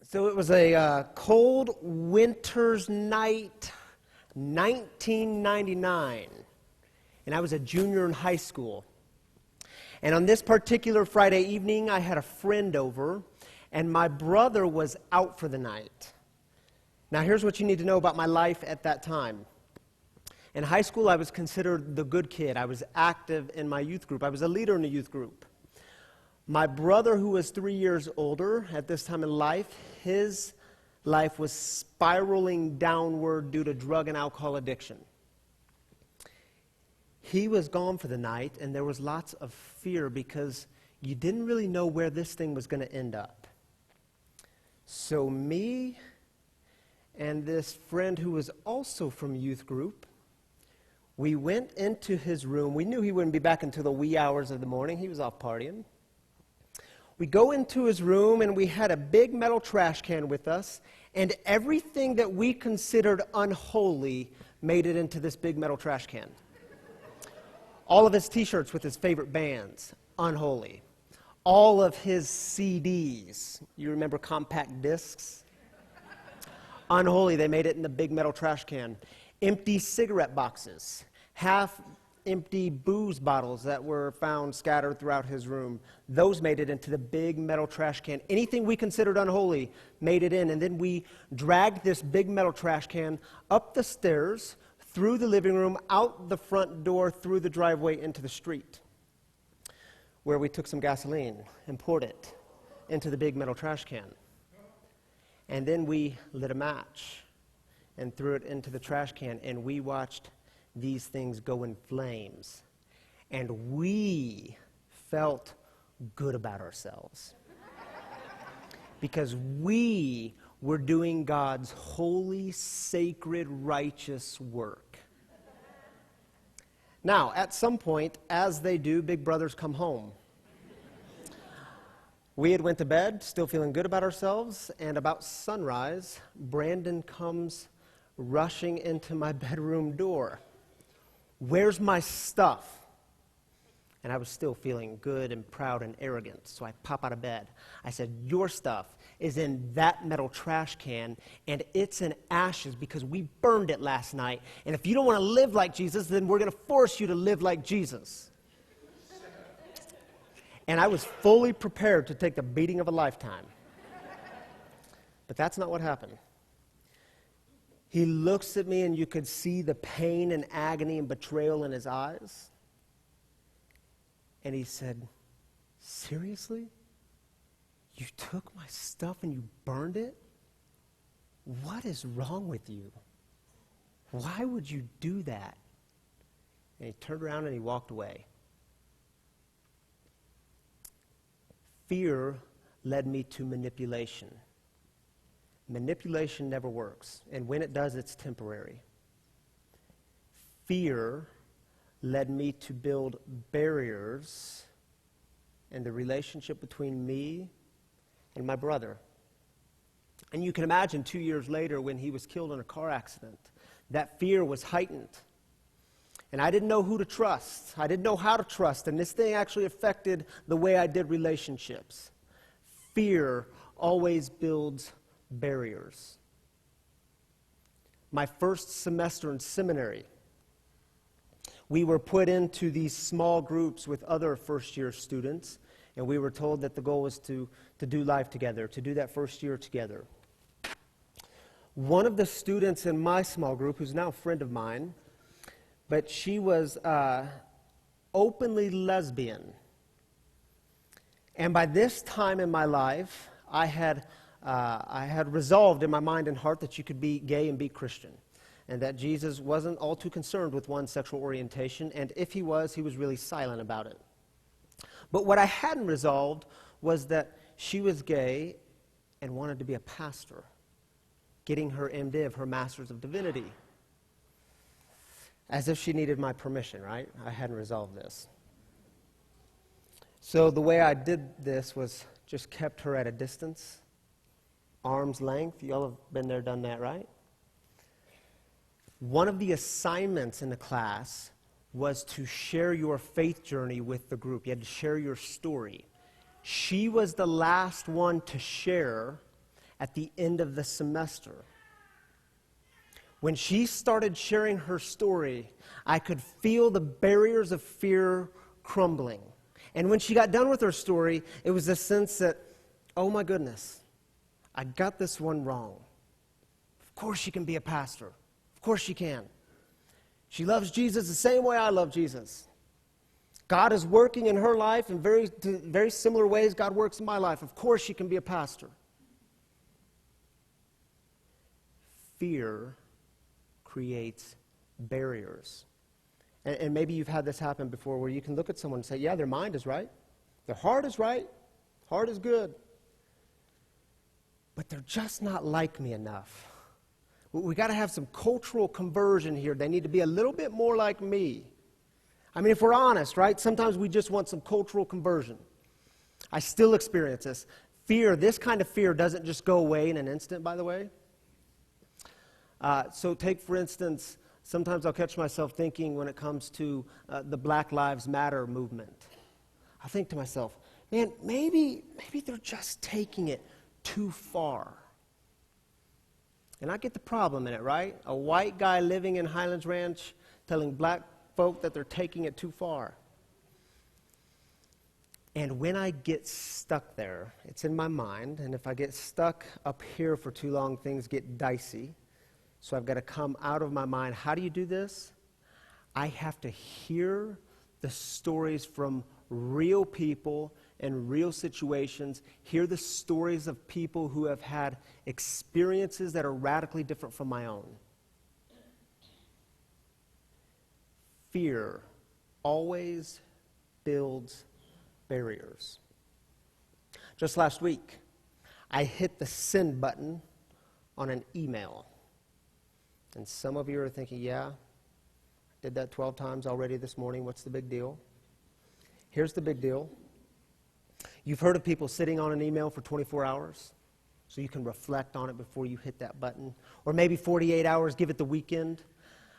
So it was a cold winter's night, 1999, and I was a junior in high school. And on this particular Friday evening, I had a friend over, and my brother was out for the night. Now, here's what you need to know about my life at that time. In high school, I was considered the good kid. I was active in my youth group. I was a leader in the youth group. My brother, who was 3 years older at this time in life, his life was spiraling downward due to drug and alcohol addiction. He was gone for the night, and there was lots of fear because you didn't really know where this thing was going to end up. So me and this friend who was also from youth group, we went into his room. We knew he wouldn't be back until the wee hours of the morning. He was off partying. We go into his room, and we had a big metal trash can with us, and everything that we considered unholy made it into this big metal trash can. All of his t-shirts with his favorite bands, unholy. All of his CDs, you remember compact discs? Unholy, they made it in the big metal trash can. Empty cigarette boxes, half-empty booze bottles that were found scattered throughout his room. Those made it into the big metal trash can. Anything we considered unholy made it in, and then we dragged this big metal trash can up the stairs, through the living room, out the front door, through the driveway into the street, where we took some gasoline and poured it into the big metal trash can. And then we lit a match and threw it into the trash can, and we watched these things go in flames. And we felt good about ourselves because we were doing God's holy, sacred, righteous work. Now, at some point, as they do, big brothers come home. We had went to bed, still feeling good about ourselves, and about sunrise, Brandon comes rushing into my bedroom door. "Where's my stuff?" And I was still feeling good and proud and arrogant, so I pop out of bed. I said, "Your stuff is in that metal trash can, and it's in ashes because we burned it last night. And if you don't want to live like Jesus, then we're going to force you to live like Jesus." And I was fully prepared to take the beating of a lifetime. But that's not what happened. He looks at me, and you could see the pain and agony and betrayal in his eyes. And he said, "Seriously? You took my stuff and you burned it? What is wrong with you? Why would you do that?" And he turned around and he walked away. Fear led me to manipulation. Manipulation never works, and when it does, it's temporary. Fear led me to build barriers in the relationship between me and my brother. And you can imagine 2 years later when he was killed in a car accident, that fear was heightened. And I didn't know who to trust. I didn't know how to trust, and this thing actually affected the way I did relationships. Fear always builds barriers. My first semester in seminary, we were put into these small groups with other first-year students, and we were told that the goal was to do life together, to do that first year together. One of the students in my small group, who's now a friend of mine, but she was openly lesbian. And by this time in my life, I had resolved in my mind and heart that you could be gay and be Christian, and that Jesus wasn't all too concerned with one's sexual orientation, and if he was really silent about it. But what I hadn't resolved was that she was gay and wanted to be a pastor, getting her MDiv, her Master's of Divinity. As if she needed my permission, right? I hadn't resolved this. So the way I did this was just kept her at a distance, arm's length. You all have been there, done that, right? One of the assignments in the class was to share your faith journey with the group. You had to share your story. She was the last one to share, at the end of the semester. When she started sharing her story, I could feel the barriers of fear crumbling. And when she got done with her story, it was a sense that, oh my goodness, I got this one wrong. Of course she can be a pastor. Of course she can. She loves Jesus the same way I love Jesus. God is working in her life in very similar ways God works in my life. Of course she can be a pastor. Fear creates barriers. And maybe you've had this happen before where you can look at someone and say, yeah, their mind is right. Their heart is right. Heart is good. But they're just not like me enough. We got to have some cultural conversion here. They need to be a little bit more like me. I mean, if we're honest, right? Sometimes we just want some cultural conversion. I still experience this. Fear, this kind of fear doesn't just go away in an instant, by the way. So take, for instance, sometimes I'll catch myself thinking when it comes to the Black Lives Matter movement. I think to myself, man, maybe they're just taking it too far. And I get the problem in it, right? A white guy living in Highlands Ranch telling black folk that they're taking it too far. And when I get stuck there, it's in my mind, and if I get stuck up here for too long, things get dicey. So I've got to come out of my mind. How do you do this? I have to hear the stories from real people and real situations, hear the stories of people who have had experiences that are radically different from my own. Fear always builds barriers. Just last week, I hit the send button on an email. And some of you are thinking, yeah, I did that 12 times already this morning. What's the big deal? Here's the big deal. You've heard of people sitting on an email for 24 hours, so you can reflect on it before you hit that button. Or maybe 48 hours, give it the weekend.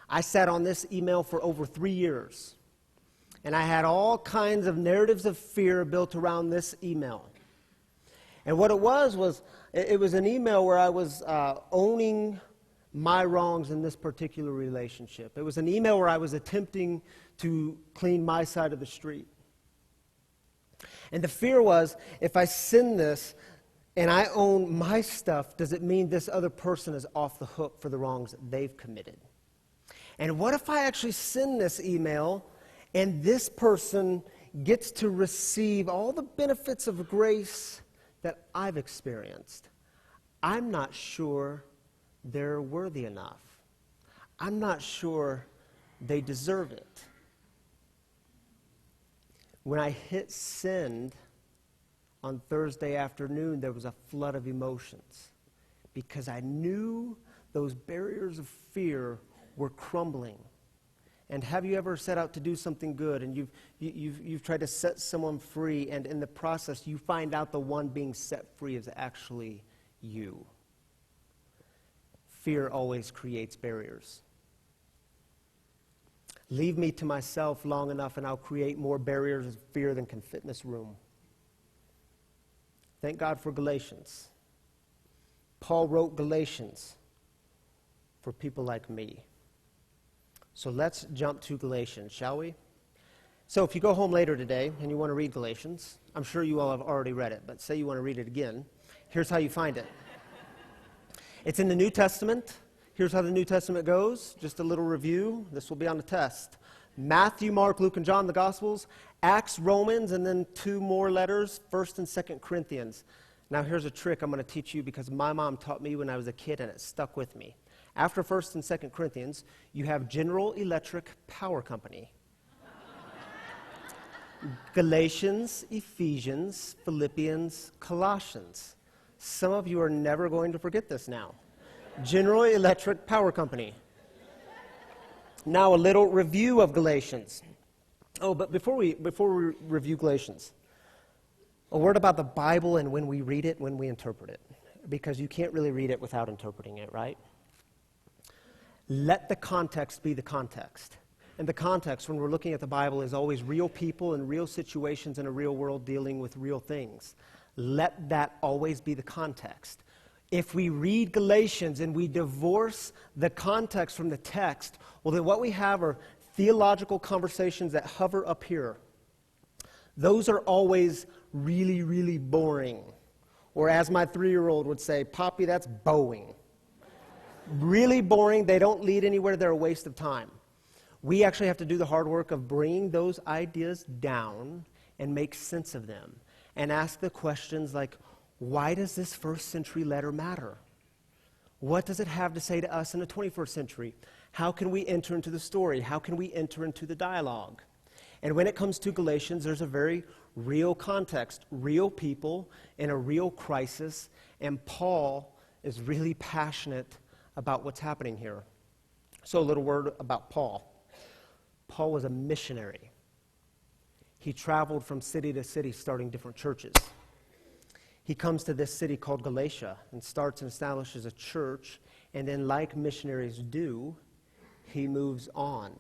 I sat on this email for over 3 years, and I had all kinds of narratives of fear built around this email. And what it was it was an email where I was owning my wrongs in this particular relationship. It was an email where I was attempting to clean my side of the street. And the fear was, if I send this and I own my stuff, does it mean this other person is off the hook for the wrongs that they've committed? And what if I actually send this email and this person gets to receive all the benefits of grace that I've experienced? I'm not sure they're worthy enough. I'm not sure they deserve it. When I hit send on Thursday afternoon, there was a flood of emotions because I knew those barriers of fear were crumbling. And have you ever set out to do something good and you've tried to set someone free, and in the process you find out the one being set free is actually you? Fear always creates barriers. Leave me to myself long enough and I'll create more barriers of fear than can fit in this room. Thank God for Galatians. Paul wrote Galatians for people like me. So let's jump to Galatians, shall we? So if you go home later today and you want to read Galatians, I'm sure you all have already read it, but say you want to read it again, here's how you find it. It's in the New Testament. Here's how the New Testament goes. Just a little review. This will be on the test. Matthew, Mark, Luke, and John, the Gospels. Acts, Romans, and then 2 more letters, 1st and 2nd Corinthians. Now here's a trick I'm going to teach you because my mom taught me when I was a kid and it stuck with me. After 1st and 2nd Corinthians, you have General Electric Power Company. Galatians, Ephesians, Philippians, Colossians. Some of you are never going to forget this now. General Electric Power Company. Now a little review of Galatians. Oh, but before we review Galatians, a word about the Bible and when we read it, when we interpret it. Because you can't really read it without interpreting it, right? Let the context be the context. And the context, when we're looking at the Bible, is always real people and real situations in a real world dealing with real things. Let that always be the context. If we read Galatians and we divorce the context from the text, well, then what we have are theological conversations that hover up here. Those are always really, really boring. Or as my 3-year-old would say, Poppy, that's bowing. Really boring. They don't lead anywhere. They're a waste of time. We actually have to do the hard work of bringing those ideas down and make sense of them. And ask the questions like, why does this first century letter matter? What does it have to say to us in the 21st century? How can we enter into the story? How can we enter into the dialogue? And when it comes to Galatians, there's a very real context, real people in a real crisis, and Paul is really passionate about what's happening here. So a little word about Paul. Paul was a missionary. He traveled from city to city starting different churches. He comes to this city called Galatia and starts and establishes a church, and then like missionaries do, he moves on.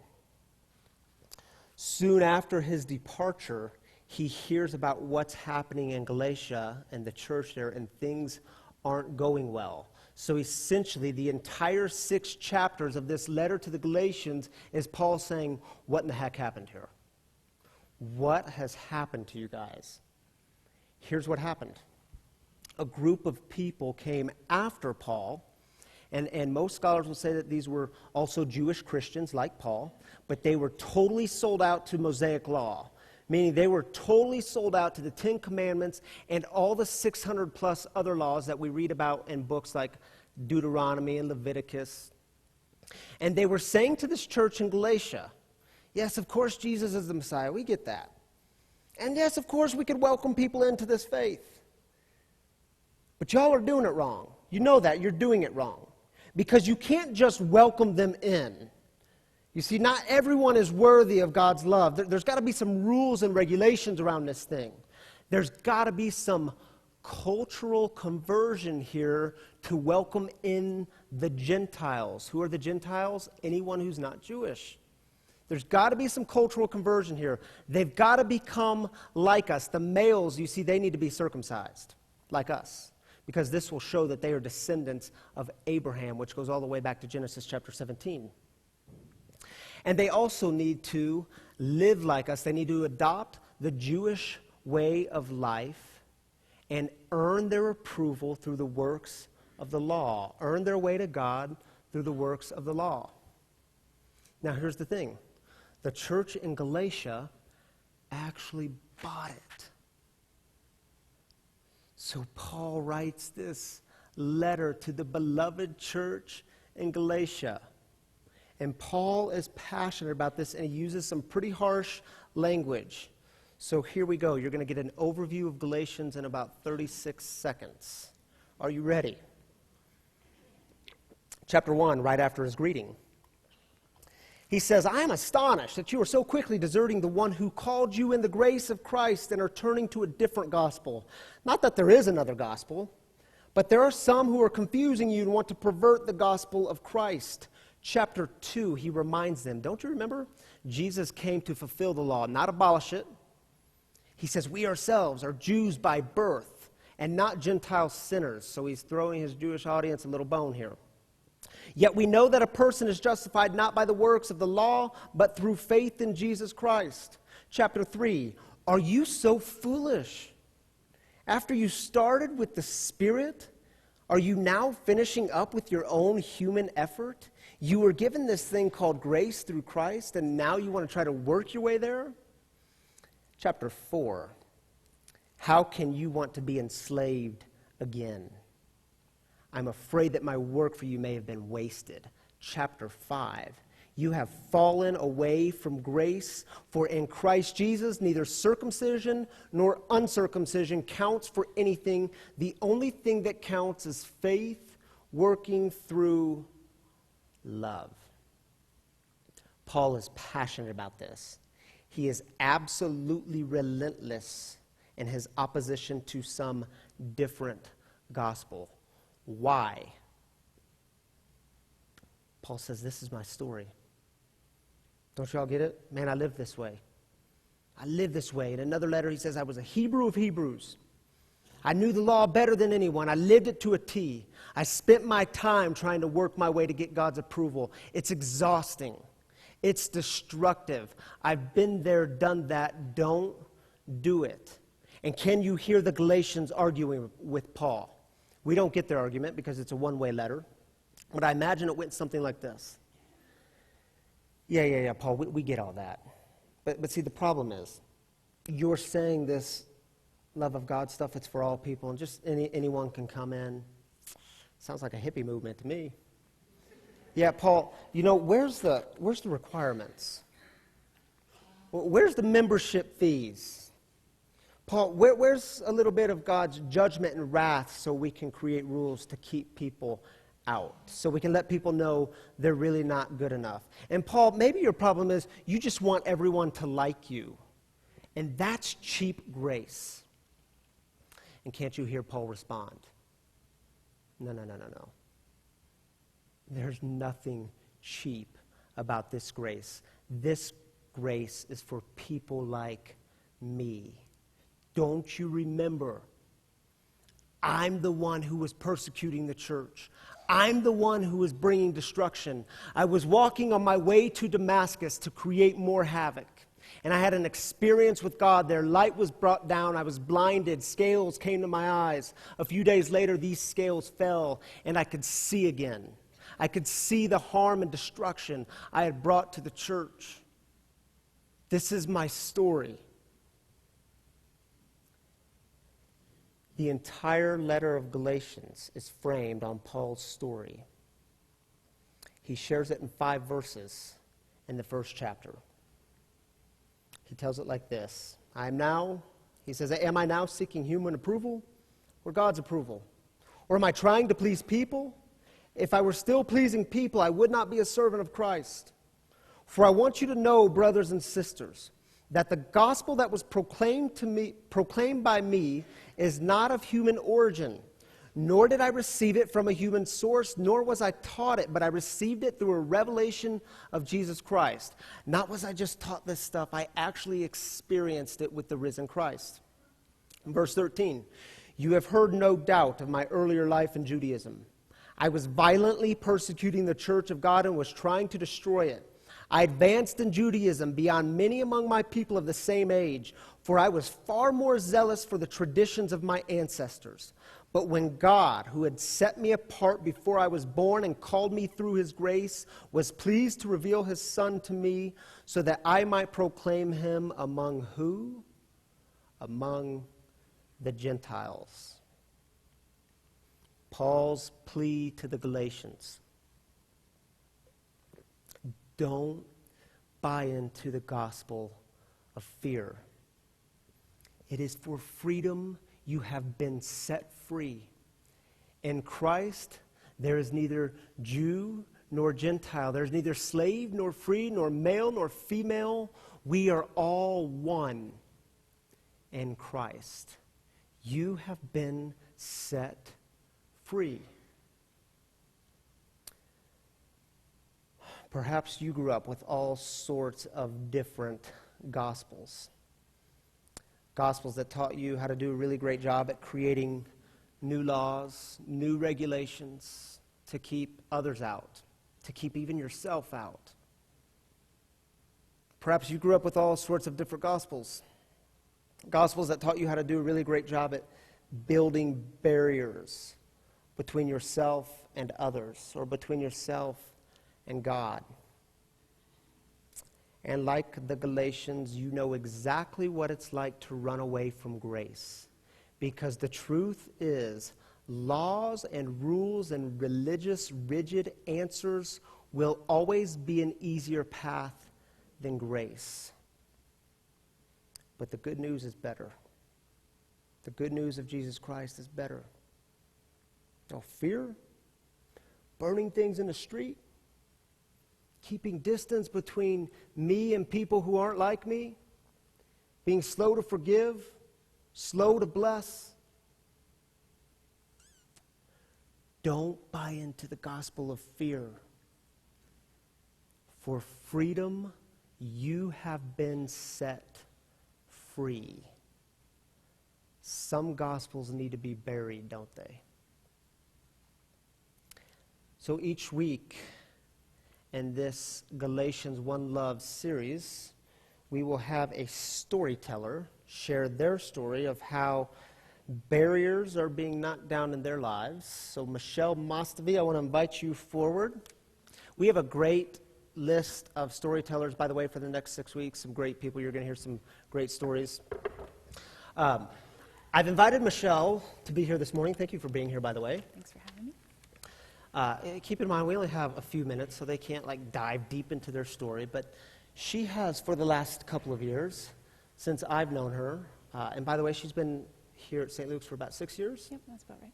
Soon after his departure, he hears about what's happening in Galatia and the church there, and things aren't going well. So essentially, the entire 6 chapters of this letter to the Galatians is Paul saying, what in the heck happened here? What has happened to you guys? Here's what happened. A group of people came after Paul, and most scholars will say that these were also Jewish Christians like Paul, but they were totally sold out to Mosaic law, meaning they were totally sold out to the 10 Commandments and all the 600 plus other laws that we read about in books like Deuteronomy and Leviticus. And they were saying to this church in Galatia, yes, of course Jesus is the Messiah, we get that. And yes, of course we could welcome people into this faith. But y'all are doing it wrong. You know that. You're doing it wrong. Because you can't just welcome them in. You see, not everyone is worthy of God's love. There's got to be some rules and regulations around this thing. There's got to be some cultural conversion here to welcome in the Gentiles. Who are the Gentiles? Anyone who's not Jewish. There's got to be some cultural conversion here. They've got to become like us. The males, you see, they need to be circumcised, like us. Because this will show that they are descendants of Abraham, which goes all the way back to Genesis chapter 17. And they also need to live like us. They need to adopt the Jewish way of life and earn their approval through the works of the law. Earn their way to God through the works of the law. Now here's the thing. The church in Galatia actually bought it. So Paul writes this letter to the beloved church in Galatia. And Paul is passionate about this, and he uses some pretty harsh language. So here we go. You're going to get an overview of Galatians in about 36 seconds. Are you ready? Chapter 1, right after his greeting. He says, I am astonished that you are so quickly deserting the one who called you in the grace of Christ and are turning to a different gospel. Not that there is another gospel, but there are some who are confusing you and want to pervert the gospel of Christ. Chapter 2, he reminds them, don't you remember? Jesus came to fulfill the law, not abolish it. He says, we ourselves are Jews by birth and not Gentile sinners. So he's throwing his Jewish audience a little bone here. Yet we know that a person is justified not by the works of the law, but through faith in Jesus Christ. Chapter 3, are you so foolish? After you started with the Spirit, are you now finishing up with your own human effort? You were given this thing called grace through Christ, and now you want to try to work your way there? Chapter 4, how can you want to be enslaved again? I'm afraid that my work for you may have been wasted. Chapter 5, you have fallen away from grace, for in Christ Jesus neither circumcision nor uncircumcision counts for anything. The only thing that counts is faith working through love. Paul is passionate about this. He is absolutely relentless in his opposition to some different gospel. Why? Paul says, this is my story. Don't you all get it? Man, I live this way. I live this way. In another letter, he says, I was a Hebrew of Hebrews. I knew the law better than anyone. I lived it to a T. I spent my time trying to work my way to get God's approval. It's exhausting. It's destructive. I've been there, done that. Don't do it. And can you hear the Galatians arguing with Paul? We don't get their argument because it's a one-way letter. But I imagine it went something like this. Yeah, Paul, we get all that. But see, the problem is, you're saying this love of God stuff, it's for all people, and just anyone can come in. Sounds like a hippie movement to me. Yeah, Paul, where's the requirements? Where's the membership fees? Paul, where's a little bit of God's judgment and wrath so we can create rules to keep people out, so we can let people know they're really not good enough? And Paul, maybe your problem is you just want everyone to like you, and that's cheap grace. And can't you hear Paul respond? No. There's nothing cheap about this grace. This grace is for people like me. Don't you remember? I'm the one who was persecuting the church. I'm the one who was bringing destruction. I was walking on my way to Damascus to create more havoc. And I had an experience with God there. Light was brought down. I was blinded. Scales came to my eyes. A few days later, these scales fell, and I could see again. I could see the harm and destruction I had brought to the church. This is my story. The entire letter of Galatians is framed on Paul's story. He shares it in 5 verses in the first chapter. He tells it like this. He says, am I now seeking human approval or God's approval? Or am I trying to please people? If I were still pleasing people, I would not be a servant of Christ. For I want you to know, brothers and sisters, that the gospel that was proclaimed by me is not of human origin, nor did I receive it from a human source, nor was I taught it, but I received it through a revelation of Jesus Christ. Not was I just taught this stuff, I actually experienced it with the risen Christ. In verse 13, you have heard no doubt of my earlier life in Judaism. I was violently persecuting the church of God and was trying to destroy it. I advanced in Judaism beyond many among my people of the same age, for I was far more zealous for the traditions of my ancestors. But when God, who had set me apart before I was born and called me through his grace, was pleased to reveal his Son to me so that I might proclaim him among who? Among the Gentiles. Paul's plea to the Galatians. Don't buy into the gospel of fear. It is for freedom you have been set free. In Christ, there is neither Jew nor Gentile. There is neither slave nor free, nor male nor female. We are all one in Christ. You have been set free. Perhaps you grew up with all sorts of different gospels. Gospels that taught you how to do a really great job at creating new laws, new regulations to keep others out, to keep even yourself out. Perhaps you grew up with all sorts of different gospels. Gospels that taught you how to do a really great job at building barriers between yourself and others, or between yourself and God. And like the Galatians, you know exactly what it's like to run away from grace. Because the truth is, laws and rules and religious, rigid answers will always be an easier path than grace. But the good news is better. The good news of Jesus Christ is better. No fear, burning things in the street, keeping distance between me and people who aren't like me, being slow to forgive, slow to bless. Don't buy into the gospel of fear. For freedom, you have been set free. some gospels need to be buried, don't they? So each week in this Galatians 1 Love series, we will have a storyteller share their story of how barriers are being knocked down in their lives. So Michelle Mostavy, I want to invite you forward. We have a great list of storytellers, by the way, for the next 6 weeks. Some great people. You're going to hear some great stories. I've invited Michelle to be here this morning. Thank you for being here, by the way. Thanks for having me. Keep in mind, we only have a few minutes, so they can't dive deep into their story. But she has, for the last couple of years, since I've known her, and by the way, she's been here at St. Luke's for about 6 years. Yep, that's about right.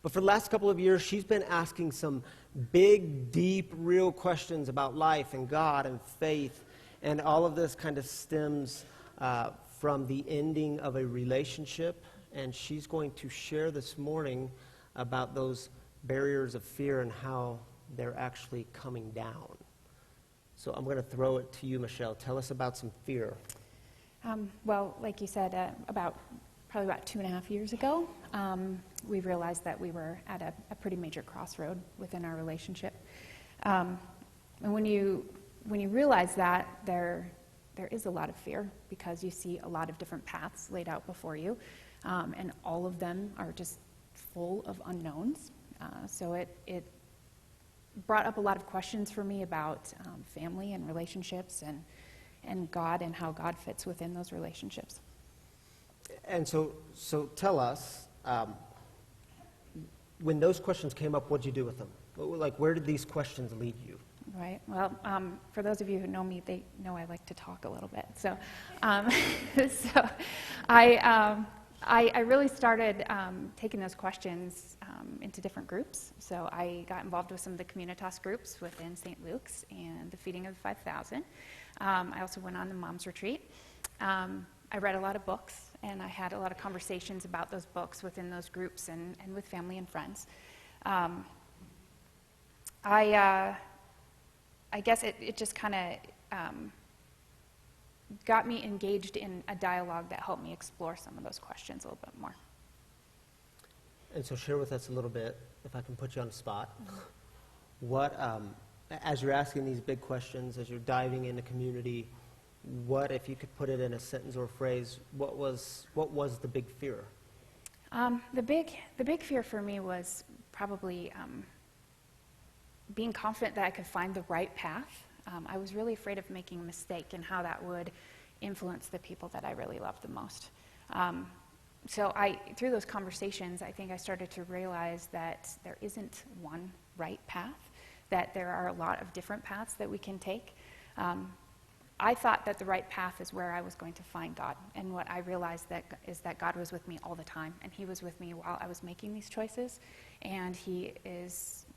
But for the last couple of years, she's been asking some big, deep, real questions about life and God and faith. And all of this kind of stems from the ending of a relationship. And she's going to share this morning about those barriers of fear and how they're actually coming down. So I'm going to throw it to you, Michelle. Tell us about some fear. Well, like you said, probably about 2.5 years ago, we realized that we were at a pretty major crossroad within our relationship. And when you realize that, there is a lot of fear because you see a lot of different paths laid out before you, and all of them are just full of unknowns. So it brought up a lot of questions for me about family and relationships and God and how God fits within those relationships. And so tell us, when those questions came up, what'd you do with them? Where did these questions lead you? Right. Well, for those of you who know me, they know I like to talk a little bit. So, I really started taking those questions into different groups. So I got involved with some of the Communitas groups within St. Luke's and the Feeding of the 5,000. I also went on the Mom's Retreat. I read a lot of books, and I had a lot of conversations about those books within those groups and with family and friends. I guess it just kind of got me engaged in a dialogue that helped me explore some of those questions a little bit more. And so share with us a little bit, if I can put you on the spot, what, as you're asking these big questions, as you're diving into community, what, if you could put it in a sentence or a phrase, what was the big fear? The big fear for me was probably being confident that I could find the right path. I was really afraid of making a mistake and how that would influence the people that I really loved the most. So through those conversations, I think I started to realize that there isn't one right path, that there are a lot of different paths that we can take. I thought that the right path is where I was going to find God. And what I realized is that God was with me all the time. And he was with me while I was making these choices. And he is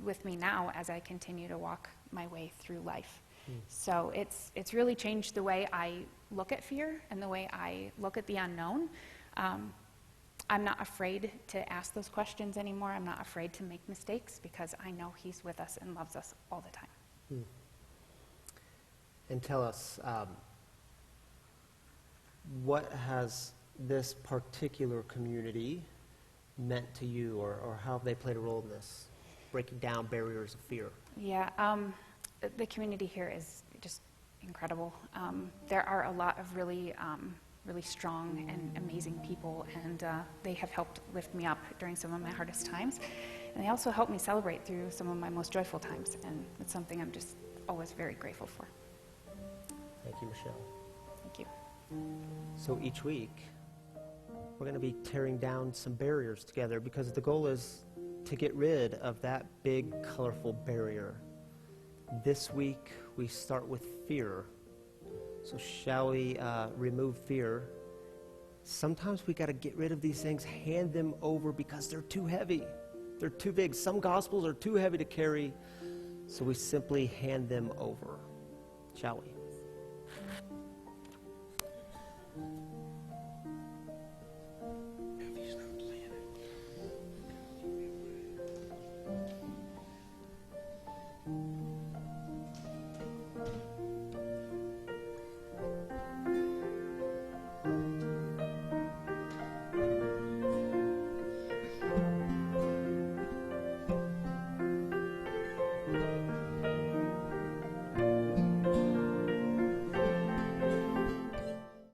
with me now as I continue to walk my way through life. So it's really changed the way I look at fear and the way I look at the unknown. I'm not afraid to ask those questions anymore. I'm not afraid to make mistakes because I know he's with us and loves us all the time. And tell us, what has this particular community meant to you, or how have they played a role in this, breaking down barriers of fear? Yeah, the community here is just incredible. There are a lot of really strong and amazing people, and they have helped lift me up during some of my hardest times. And they also help me celebrate through some of my most joyful times, and it's something I'm just always very grateful for. Thank you, Michelle. Thank you. So each week, we're going to be tearing down some barriers together, because the goal is to get rid of that big, colorful barrier. This week, we start with fear. So shall we remove fear? Sometimes we got to get rid of these things, hand them over, because they're too heavy. They're too big. Some gospels are too heavy to carry, so we simply hand them over. Shall we?